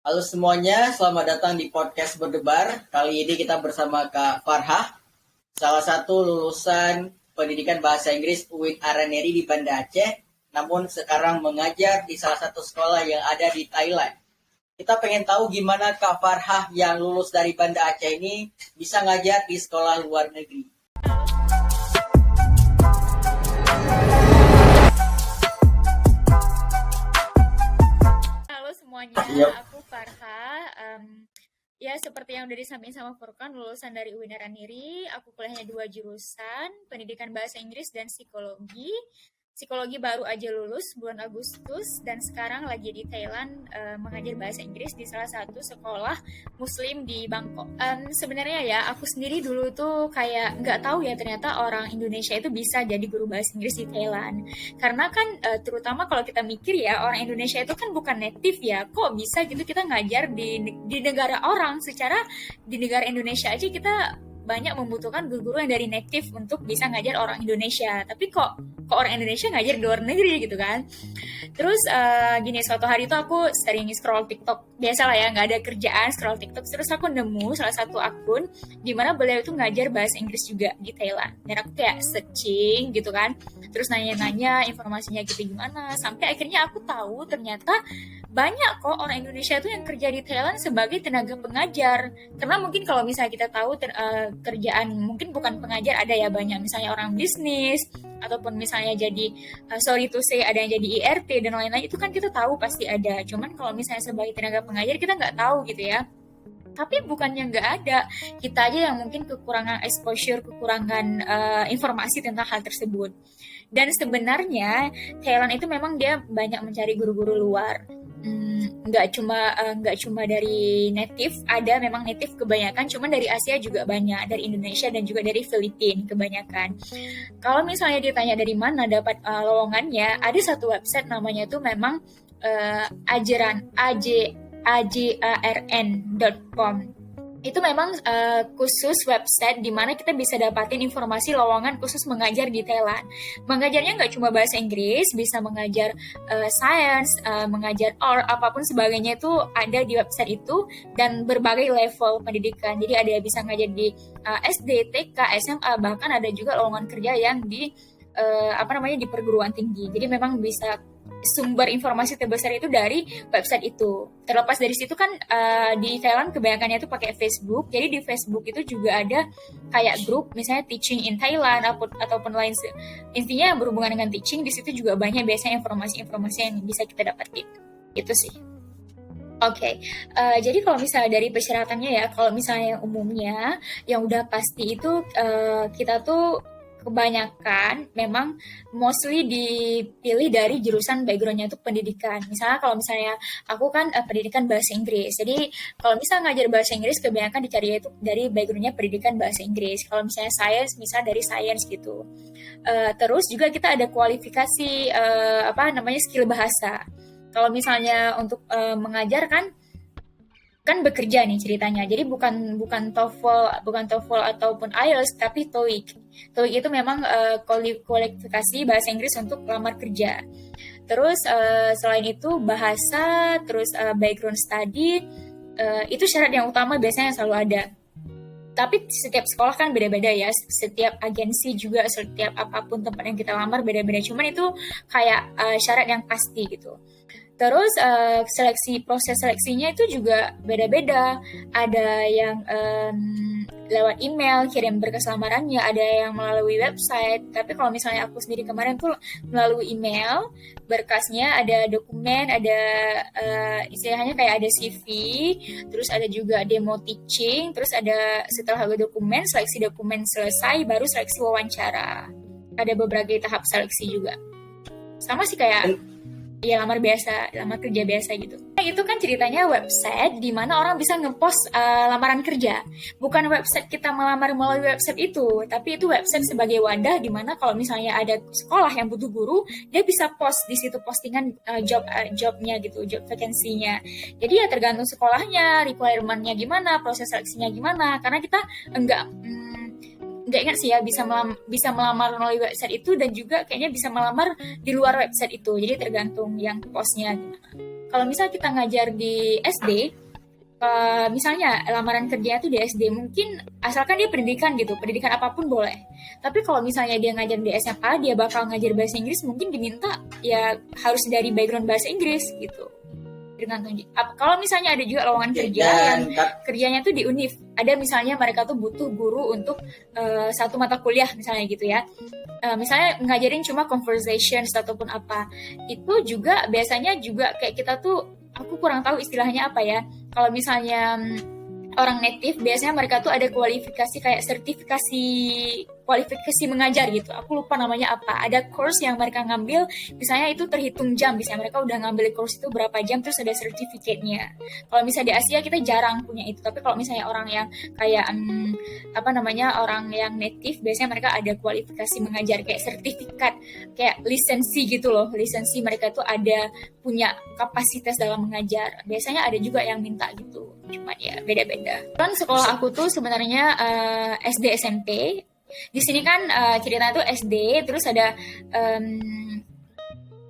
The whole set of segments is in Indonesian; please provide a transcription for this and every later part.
Halo semuanya, selamat datang di podcast Berdebar. Kali ini kita bersama Kak Farhah, salah satu lulusan pendidikan bahasa Inggris UIN Araneri di Banda Aceh, namun sekarang mengajar di salah satu sekolah yang ada di Thailand. Kita pengen tahu gimana Kak Farhah yang lulus dari Banda Aceh ini bisa ngajar di sekolah luar negeri. Halo semuanya, Yuk. aku Farha. Ya, seperti yang udah disampaikan sama Furkan, lulusan dari UIN Araniri. Aku kuliahnya 2 jurusan, pendidikan bahasa Inggris dan psikologi. Psikologi baru aja lulus bulan Agustus dan sekarang lagi di Thailand mengajar bahasa Inggris di salah satu sekolah Muslim di Bangkok. Sebenarnya ya, aku sendiri dulu tuh kayak nggak tahu ya ternyata orang Indonesia itu bisa jadi guru bahasa Inggris di Thailand. Karena kan terutama kalau kita mikir ya, orang Indonesia itu kan bukan native ya, kok bisa gitu kita ngajar di negara orang. Secara di negara Indonesia aja kita banyak membutuhkan guru-guru yang dari native untuk bisa ngajar orang Indonesia. Tapi kok orang Indonesia ngajar di luar negeri gitu kan. Terus gini, suatu hari itu aku sering scroll TikTok. Biasalah ya, nggak ada kerjaan, scroll TikTok. Terus aku nemu salah satu akun di mana beliau itu ngajar bahasa Inggris juga di Thailand. Dan aku kayak searching gitu kan. Terus nanya-nanya informasinya gitu gimana. Sampai akhirnya aku tahu ternyata banyak kok orang Indonesia tuh yang kerja di Thailand sebagai tenaga pengajar. Karena mungkin kalau misalnya kita tahu kerjaan mungkin bukan pengajar, ada ya banyak misalnya orang bisnis ataupun misalnya jadi sorry to say ada yang jadi IRT dan lain-lain, itu kan kita tahu pasti ada. Cuman kalau misalnya sebagai tenaga pengajar kita nggak tahu gitu ya. Tapi bukannya nggak ada, kita aja yang mungkin kekurangan exposure, kekurangan informasi tentang hal tersebut. Dan sebenarnya Thailand itu memang dia banyak mencari guru-guru luar. Nggak cuma dari native, ada memang native kebanyakan, cuman dari Asia juga banyak, dari Indonesia dan juga dari Filipina kebanyakan. Kalau misalnya ditanya dari mana dapat lowongannya, ada satu website namanya tuh memang ajaran ajarn.com. Itu memang khusus website di mana kita bisa dapatin informasi lowongan khusus mengajar di Thailand. Mengajarnya nggak cuma bahasa Inggris, bisa mengajar science, mengajar art, apapun sebagainya itu ada di website itu, dan berbagai level pendidikan. Jadi ada yang bisa ngajar di SD, TK, SMA, bahkan ada juga lowongan kerja yang di di perguruan tinggi. Jadi memang bisa sumber informasi terbesar itu dari website itu. Terlepas dari situ kan di Thailand kebanyakannya itu pakai Facebook. Jadi di Facebook itu juga ada kayak grup misalnya teaching in Thailand ataupun lain, intinya yang berhubungan dengan teaching. Di situ juga banyak biasanya informasi-informasi yang bisa kita dapetin. Itu sih. Oke, jadi kalau misalnya dari persyaratannya ya, kalau misalnya yang umumnya, yang udah pasti itu kita tuh kebanyakan memang mostly dipilih dari jurusan backgroundnya itu pendidikan. Misalnya kalau misalnya aku kan pendidikan bahasa Inggris, jadi kalau misalnya ngajar bahasa Inggris kebanyakan dicari itu dari backgroundnya pendidikan bahasa Inggris. Kalau misalnya science, misalnya dari science gitu. Terus juga kita ada kualifikasi skill bahasa. Kalau misalnya untuk mengajar kan bekerja nih ceritanya. Jadi bukan TOEFL ataupun IELTS, tapi TOEIC. TOEIC itu memang kualifikasi bahasa Inggris untuk lamar kerja. Terus selain itu bahasa, terus background study, itu syarat yang utama biasanya yang selalu ada. Tapi setiap sekolah kan beda-beda ya, setiap agensi juga, setiap apapun tempat yang kita lamar beda-beda. Cuman itu kayak syarat yang pasti gitu. Terus proses seleksinya itu juga beda-beda. Ada yang lewat email, kirim berkas lamarannya, ada yang melalui website. Tapi kalau misalnya aku sendiri kemarin tuh melalui email, berkasnya ada dokumen, ada istilahnya kayak ada CV, terus ada juga demo teaching, terus ada setelah dokumen, seleksi dokumen selesai, baru seleksi wawancara. Ada beberapa tahap seleksi juga. Sama sih kayak ya lamar kerja biasa gitu. Itu kan ceritanya website di mana orang bisa ngepost lamaran kerja. Bukan website kita melamar melalui website itu, tapi itu website sebagai wadah di mana kalau misalnya ada sekolah yang butuh guru, dia bisa post di situ postingan jobnya gitu, job vacancy-nya. Jadi ya tergantung sekolahnya, requirement-nya gimana, proses seleksinya gimana. Karena kita nggak ingat sih ya bisa melamar melalui website itu, dan juga kayaknya bisa melamar di luar website itu. Jadi tergantung yang postnya gimana. kalau misalnya kita ngajar di SD, misalnya lamaran kerjanya tuh di SD, mungkin asalkan dia pendidikan gitu, pendidikan apapun boleh. Tapi kalau misalnya dia ngajar di SMA, dia bakal ngajar bahasa Inggris, mungkin diminta ya harus dari background bahasa Inggris gitu. Tergantung. Kalau misalnya ada juga lowongan kerja yang kerjanya tuh di univ, ada misalnya mereka tuh butuh guru untuk satu mata kuliah misalnya gitu ya. Misalnya ngajarin cuma conversation ataupun apa, itu juga biasanya juga kayak kita tuh, aku kurang tahu istilahnya apa ya. Kalau misalnya orang native, biasanya mereka tuh ada kualifikasi kayak sertifikasi kualifikasi mengajar gitu. Aku lupa namanya apa. Ada course yang mereka ngambil, misalnya itu terhitung jam. Misalnya mereka udah ngambil course itu berapa jam, terus ada sertifikatnya. Kalau misalnya di Asia kita jarang punya itu. Tapi kalau misalnya orang yang kayak orang yang native, biasanya mereka ada kualifikasi mengajar kayak sertifikat, kayak lisensi gitu loh. Lisensi mereka tuh ada punya kapasitas dalam mengajar. Biasanya ada juga yang minta gitu. Cuman ya beda-beda. Kan sekolah aku tuh sebenarnya SD SMP. Di sini kan ceritanya tuh SD, terus ada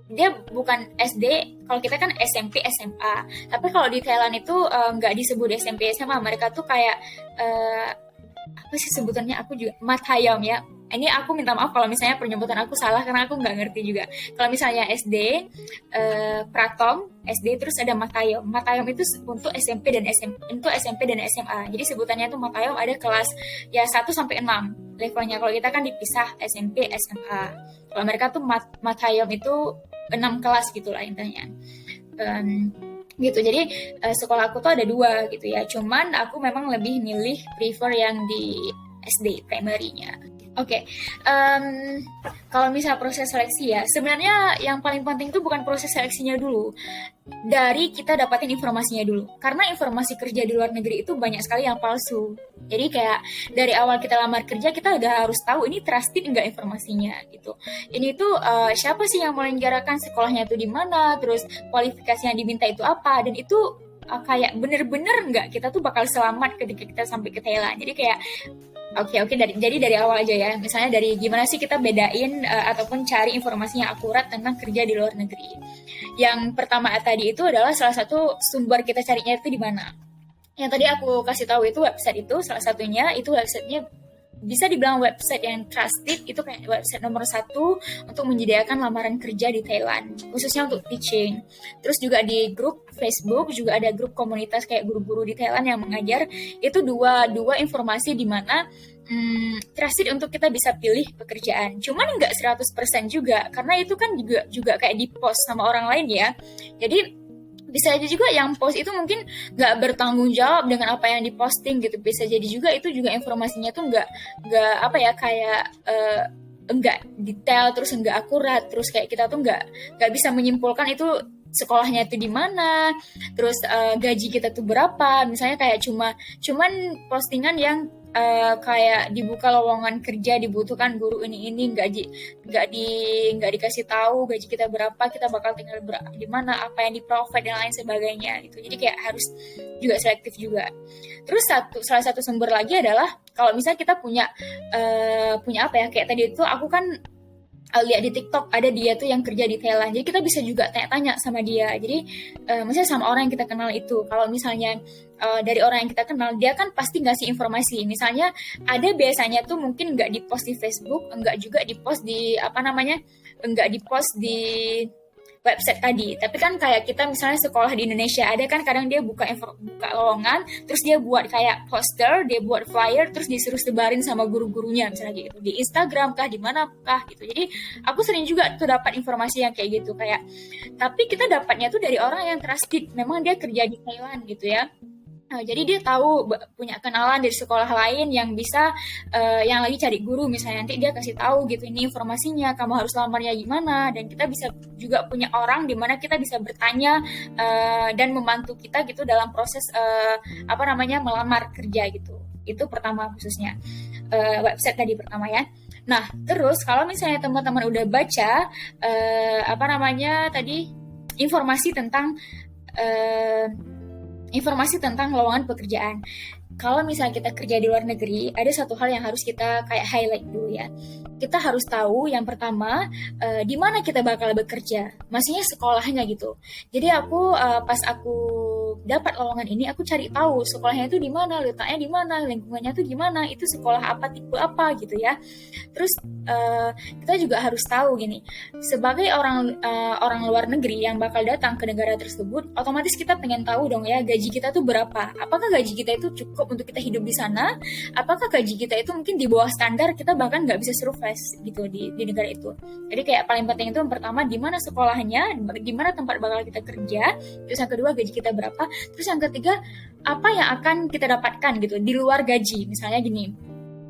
dia bukan SD, kalau kita kan SMP SMA. Tapi kalau di Thailand itu nggak disebut SMP SMA, mereka tuh kayak apa sih sebutannya, aku juga Mathayom ya. Ini aku minta maaf kalau misalnya penyebutan aku salah karena aku nggak ngerti juga. Kalau misalnya SD, Pratom, SD, terus ada Mathayom. Mathayom itu untuk SMP dan SMA. Jadi sebutannya itu Mathayom, ada kelas ya 1 sampai 6 levelnya. Kalau kita kan dipisah SMP, SMA. Kalau mereka tuh Mathayom itu 6 kelas gitulah intinya. Gitu. Jadi sekolah aku tuh ada 2 gitu ya. Cuman aku memang lebih milih prefer yang di SD primary-nya. Oke, kalau misal proses seleksi ya, sebenarnya yang paling penting itu bukan proses seleksinya dulu, dari kita dapatin informasinya dulu. Karena informasi kerja di luar negeri itu banyak sekali yang palsu. Jadi kayak dari awal kita lamar kerja, kita udah harus tahu ini trusted nggak informasinya gitu. Ini tuh siapa sih yang melenggarakan, sekolahnya itu di mana, terus kualifikasi yang diminta itu apa, dan itu kayak bener-bener nggak kita tuh bakal selamat ketika kita sampai ke Thailand. Jadi kayak Oke, jadi dari awal aja ya. Misalnya dari gimana sih kita bedain ataupun cari informasi yang akurat tentang kerja di luar negeri. Yang pertama tadi itu adalah salah satu sumber kita carinya itu di mana. Yang tadi aku kasih tahu itu website itu salah satunya, itu websitenya bisa dibilang website yang trusted, itu kayak website nomor 1 untuk menyediakan lamaran kerja di Thailand, khususnya untuk teaching. Terus juga di grup Facebook juga ada grup komunitas kayak guru-guru di Thailand yang mengajar. Itu dua informasi di mana trusted untuk kita bisa pilih pekerjaan. Cuman nggak 100% juga, karena itu kan juga kayak di post sama orang lain ya. Jadi bisa aja juga yang post itu mungkin nggak bertanggung jawab dengan apa yang diposting gitu. Bisa jadi juga itu juga informasinya tuh nggak apa ya, kayak nggak detail, terus nggak akurat, terus kayak kita tuh nggak bisa menyimpulkan itu sekolahnya itu di mana, terus gaji kita tuh berapa. Misalnya kayak cuman postingan yang kayak dibuka lowongan kerja, dibutuhkan guru ini nggak dikasih tahu gaji kita berapa, kita bakal tinggal di mana, apa yang di provide dan lain sebagainya gitu. Jadi kayak harus juga selektif juga. Terus salah satu sumber lagi adalah kalau misalnya kita punya apa ya, kayak tadi itu aku kan lihat di TikTok ada dia tuh yang kerja di Thailand. Jadi kita bisa juga tanya-tanya sama dia. Jadi misalnya sama orang yang kita kenal itu. Kalau misalnya dari orang yang kita kenal, dia kan pasti ngasih informasi. Misalnya ada biasanya tuh mungkin nggak di-post di Facebook, nggak juga di-post di nggak di-post di website tadi. Tapi kan kayak kita misalnya sekolah di Indonesia, ada kan kadang dia buka lowongan, terus dia buat kayak poster, dia buat flyer, terus disuruh sebarin sama guru-gurunya misalnya gitu. Di Instagram kah, di mana kah gitu. Jadi aku sering juga tuh dapat informasi yang kayak gitu, kayak tapi kita dapatnya tuh dari orang yang trusted. Memang dia kerja di Thailand gitu ya. Jadi dia tahu, punya kenalan dari sekolah lain yang bisa yang lagi cari guru misalnya, nanti dia kasih tahu gitu, ini informasinya, kamu harus lamarnya gimana. Dan kita bisa juga punya orang di mana kita bisa bertanya dan membantu kita gitu dalam proses melamar kerja gitu. Itu pertama khususnya website tadi pertama ya. Nah terus kalau misalnya teman-teman udah baca tadi informasi tentang informasi tentang lowongan pekerjaan. Kalau misalnya kita kerja di luar negeri, ada satu hal yang harus kita kayak highlight dulu ya. Kita harus tahu yang pertama di mana kita bakal bekerja, maksudnya sekolahnya gitu. Jadi aku pas aku dapat lowongan ini, aku cari tahu sekolahnya itu di mana, letaknya di mana, lingkungannya itu gimana, itu sekolah apa, tipe apa gitu ya. Terus kita juga harus tahu gini, sebagai orang luar negeri yang bakal datang ke negara tersebut, otomatis kita pengen tahu dong ya gaji kita tuh berapa. Apakah gaji kita itu cukup untuk kita hidup di sana? Apakah gaji kita itu mungkin di bawah standar, kita bahkan nggak bisa survive gitu di negara itu. Jadi kayak paling penting itu yang pertama di mana sekolahnya, di mana tempat bakal kita kerja. Terus yang kedua gaji kita berapa. Terus yang ketiga apa yang akan kita dapatkan gitu di luar gaji. Misalnya gini,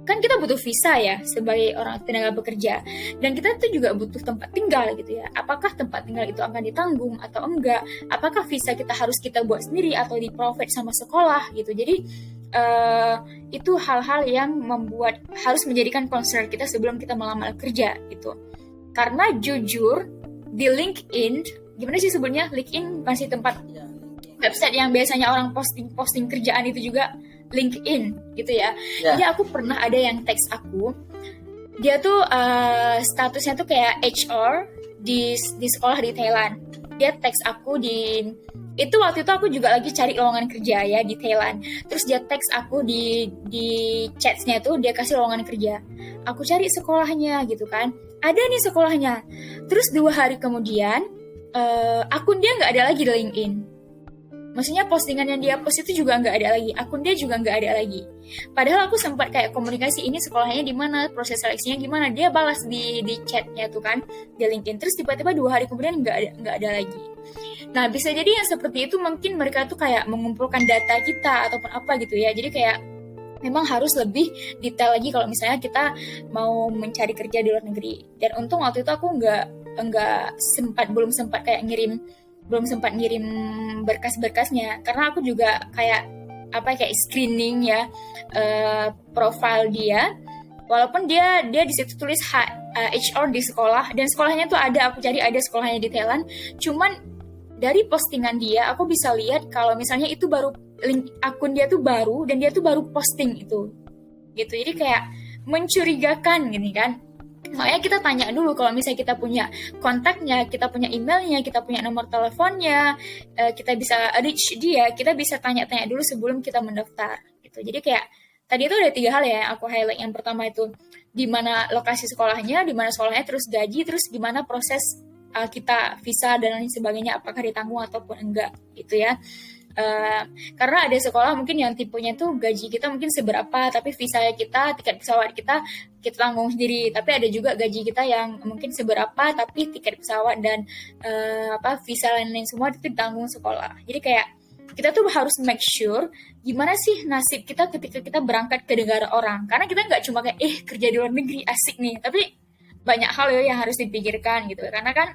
kan kita butuh visa ya sebagai orang tenaga bekerja, dan kita tuh juga butuh tempat tinggal gitu ya. Apakah tempat tinggal itu akan ditanggung atau enggak? Apakah visa kita harus kita buat sendiri atau di provide sama sekolah gitu. Jadi itu hal-hal yang membuat harus menjadikan concern kita sebelum kita melamar kerja gitu. Karena jujur di LinkedIn, gimana sih sebelumnya LinkedIn masih tempat website yang biasanya orang posting kerjaan itu juga LinkedIn gitu ya. Jadi aku pernah ada yang teks aku, dia tuh statusnya tuh kayak HR di sekolah di Thailand. Dia teks aku itu waktu itu aku juga lagi cari lowongan kerja ya di Thailand. Terus dia teks aku di chatnya tuh dia kasih lowongan kerja. Aku cari sekolahnya gitu kan. Ada nih sekolahnya. Terus 2 hari kemudian akun dia nggak ada lagi di LinkedIn. Maksudnya postingan yang dia post itu juga nggak ada lagi, akun dia juga nggak ada lagi. Padahal aku sempat kayak komunikasi ini sekolahnya di mana, proses seleksinya gimana, dia balas di chatnya tuh kan di LinkedIn. Terus tiba-tiba 2 hari kemudian nggak ada lagi. Nah bisa jadi yang seperti itu mungkin mereka tuh kayak mengumpulkan data kita ataupun apa gitu ya. Jadi kayak memang harus lebih detail lagi kalau misalnya kita mau mencari kerja di luar negeri. Dan untung waktu itu aku belum sempat kayak ngirim berkas-berkasnya, karena aku juga kayak screening ya profile dia, walaupun dia di situ tulis HR di sekolah, dan sekolahnya tuh aku cari ada sekolahnya di Thailand, cuman dari postingan dia aku bisa lihat kalau misalnya itu baru akun dia tuh baru, dan dia tuh baru posting itu gitu. Jadi kayak mencurigakan gini kan. Makanya kita tanya dulu kalau misalnya kita punya kontaknya, kita punya emailnya, kita punya nomor teleponnya, kita bisa reach dia, kita bisa tanya-tanya dulu sebelum kita mendaftar gitu. Jadi kayak tadi itu ada 3 hal ya yang aku highlight. Yang pertama itu di mana lokasi sekolahnya, di mana sekolahnya, terus gaji, terus gimana proses kita visa dan lain sebagainya, apakah ditanggung ataupun enggak gitu ya. Karena ada sekolah mungkin yang tipenya tuh gaji kita mungkin seberapa, tapi visa kita, tiket pesawat kita tanggung sendiri. Tapi ada juga gaji kita yang mungkin seberapa, tapi tiket pesawat dan visa lain-lain semua itu ditanggung sekolah. Jadi kayak kita tuh harus make sure gimana sih nasib kita ketika kita berangkat ke negara orang. Karena kita nggak cuma kayak kerja di luar negeri asik nih, tapi banyak hal ya yang harus dipikirkan gitu. Karena kan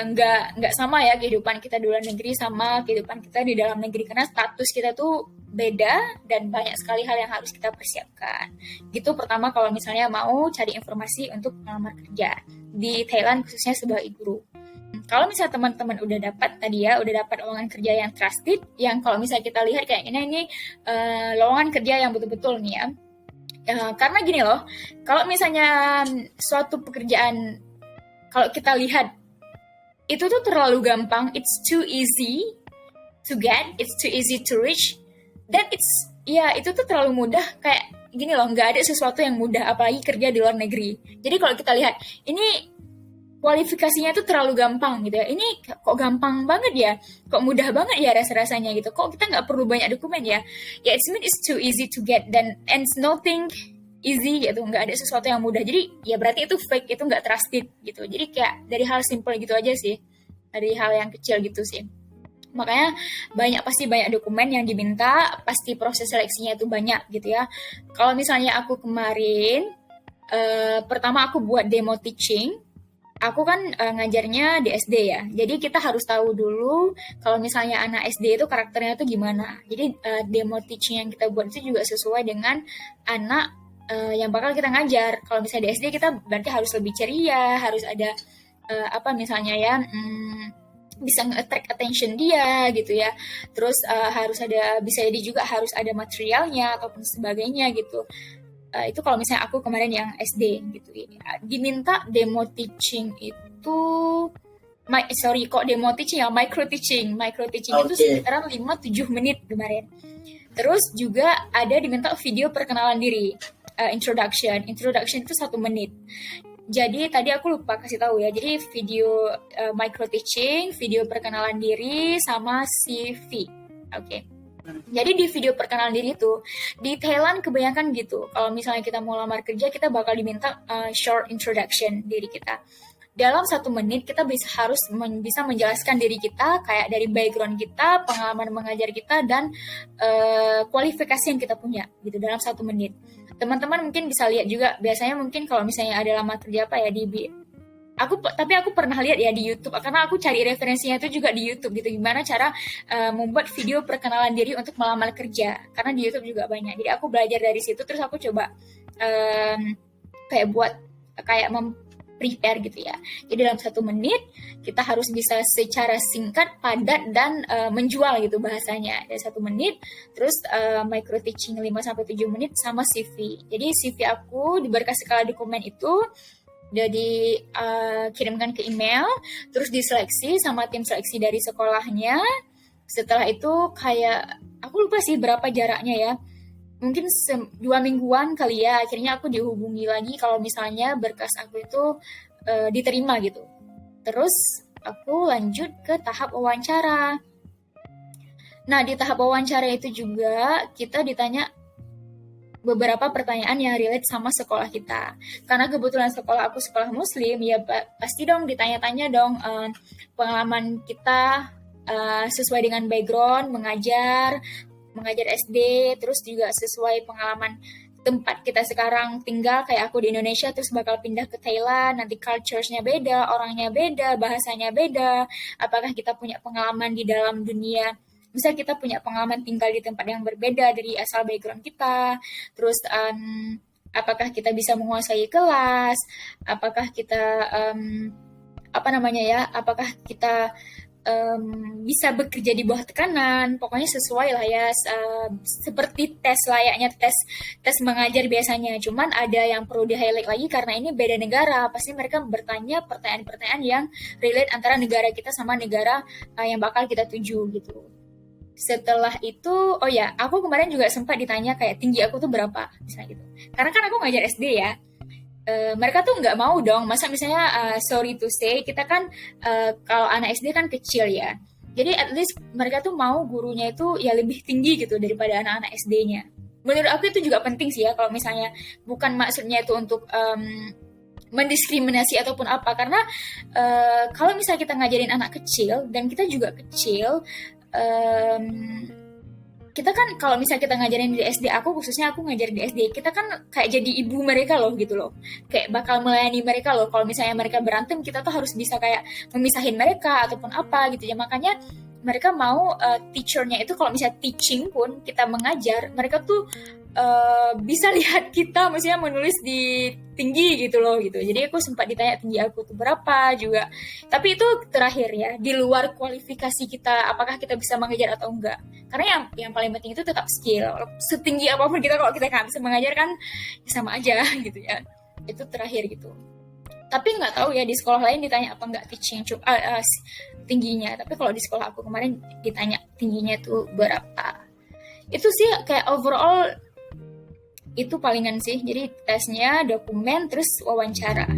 nggak sama ya kehidupan kita di luar negeri sama kehidupan kita di dalam negeri, karena status kita tuh beda dan banyak sekali hal yang harus kita persiapkan gitu. Pertama kalau misalnya mau cari informasi untuk melamar kerja di Thailand khususnya sebagai guru. Kalau misalnya teman-teman udah dapat lowongan kerja yang trusted, yang kalau misalnya kita lihat kayak ini lowongan kerja yang betul-betul nih ya. Karena gini loh, kalau misalnya suatu pekerjaan kalau kita lihat itu tuh terlalu gampang, it's too easy to get, it's too easy to reach, dan itu tuh terlalu mudah. Kayak gini loh, nggak ada sesuatu yang mudah apalagi kerja di luar negeri. Jadi kalau kita lihat ini kualifikasinya tuh terlalu gampang gitu ya, ini kok gampang banget ya, kok mudah banget ya rasanya gitu, kok kita nggak perlu banyak dokumen ya, it means it's too easy to get, dan and nothing easy gitu, nggak ada sesuatu yang mudah. Jadi ya berarti itu fake, itu nggak trusted gitu. Jadi kayak dari hal simple gitu aja sih, dari hal yang kecil gitu sih. Makanya pasti banyak dokumen yang diminta, pasti proses seleksinya itu banyak gitu ya. Kalau misalnya aku kemarin pertama aku buat demo teaching, aku kan ngajarnya di SD ya, jadi kita harus tahu dulu kalau misalnya anak SD itu karakternya itu gimana. Jadi demo teaching yang kita buat itu juga sesuai dengan anak yang bakal kita ngajar. Kalau misalnya di SD kita berarti harus lebih ceria, harus ada misalnya ya bisa nge-attract attention dia gitu ya. Terus harus ada, bisa jadi juga harus ada materialnya ataupun sebagainya gitu. Itu kalau misalnya aku kemarin yang SD gitu ya. Diminta demo teaching itu demo teaching ya, micro teaching itu sekitaran 5-7 menit kemarin. Terus juga ada diminta video perkenalan diri, introduction itu 1 menit. Jadi tadi aku lupa kasih tahu ya. Jadi video micro teaching, video perkenalan diri, sama CV. Oke. Jadi di video perkenalan diri itu di Thailand kebanyakan gitu. Kalau misalnya kita mau lamar kerja, kita bakal diminta short introduction diri kita. Dalam 1 menit kita bisa menjelaskan diri kita, kayak dari background kita, pengalaman mengajar kita, dan kualifikasi yang kita punya gitu dalam 1 menit. Teman-teman mungkin bisa lihat juga, biasanya mungkin kalau misalnya ada lamar kerja apa ya tapi aku pernah lihat ya di YouTube, karena aku cari referensinya itu juga di YouTube gitu, gimana cara membuat video perkenalan diri untuk melamar kerja, karena di YouTube juga banyak. Jadi aku belajar dari situ, terus aku coba kayak prepare gitu ya. Jadi dalam 1 menit kita harus bisa secara singkat, padat, dan menjual gitu bahasanya. Dari 1 menit, terus micro teaching 5-7 menit, sama CV. Jadi CV aku diberkas skala dokumen itu udah dikirimkan ke email, terus diseleksi sama tim seleksi dari sekolahnya. Setelah itu kayak, aku lupa sih berapa jaraknya ya, mungkin 2 mingguan kali ya, akhirnya aku dihubungi lagi kalau misalnya berkas aku itu diterima gitu. Terus aku lanjut ke tahap wawancara. Nah, di tahap wawancara itu juga kita ditanya beberapa pertanyaan yang relate sama sekolah kita. Karena kebetulan sekolah aku sekolah muslim, ya pasti dong ditanya-tanya dong pengalaman kita sesuai dengan background mengajar SD, terus juga sesuai pengalaman tempat kita sekarang tinggal, kayak aku di Indonesia terus bakal pindah ke Thailand, nanti culture-nya beda, orangnya beda, bahasanya beda, apakah kita punya pengalaman di dalam dunia, bisa kita punya pengalaman tinggal di tempat yang berbeda dari asal background kita, terus apakah kita bisa menguasai kelas, apakah kita apakah kita bisa bekerja di bawah tekanan, pokoknya sesuai lah ya, seperti layaknya tes mengajar biasanya. Cuman ada yang perlu di highlight lagi, karena ini beda negara, pasti mereka bertanya pertanyaan-pertanyaan yang relate antara negara kita sama negara yang bakal kita tuju gitu. Setelah itu, aku kemarin juga sempat ditanya kayak tinggi aku tuh berapa, misalnya gitu. Karena kan aku ngajar SD ya. Mereka tuh nggak mau dong, masa misalnya sorry to say, kita kan kalau anak SD kan kecil ya, jadi at least mereka tuh mau gurunya itu ya lebih tinggi gitu daripada anak-anak SD-nya. Menurut aku itu juga penting sih ya, kalau misalnya bukan maksudnya itu untuk mendiskriminasi ataupun apa, karena kalau misalnya kita ngajarin anak kecil dan kita juga kecil, kita kan kalau misalnya kita ngajarin di SD, aku ngajarin di SD, kita kan kayak jadi ibu mereka loh gitu loh, kayak bakal melayani mereka loh. Kalau misalnya mereka berantem, kita tuh harus bisa kayak memisahin mereka ataupun apa gitu ya. Makanya mereka mau teachernya itu, kalau misalnya teaching pun kita mengajar, mereka tuh bisa lihat kita maksudnya menulis di tinggi gitu loh gitu. Jadi aku sempat ditanya tinggi aku tuh berapa juga, tapi itu terakhir ya, di luar kualifikasi kita, apakah kita bisa mengajar atau enggak. Karena yang paling penting itu tetap skill. Setinggi apapun kita, kalau kita nggak bisa mengajar kan sama aja gitu ya. Itu terakhir gitu. Tapi nggak tahu ya di sekolah lain ditanya apa nggak teaching tingginya. Tapi kalau di sekolah aku kemarin ditanya tingginya tuh berapa. Itu sih kayak overall itu palingan sih. Jadi tesnya, dokumen, terus wawancara.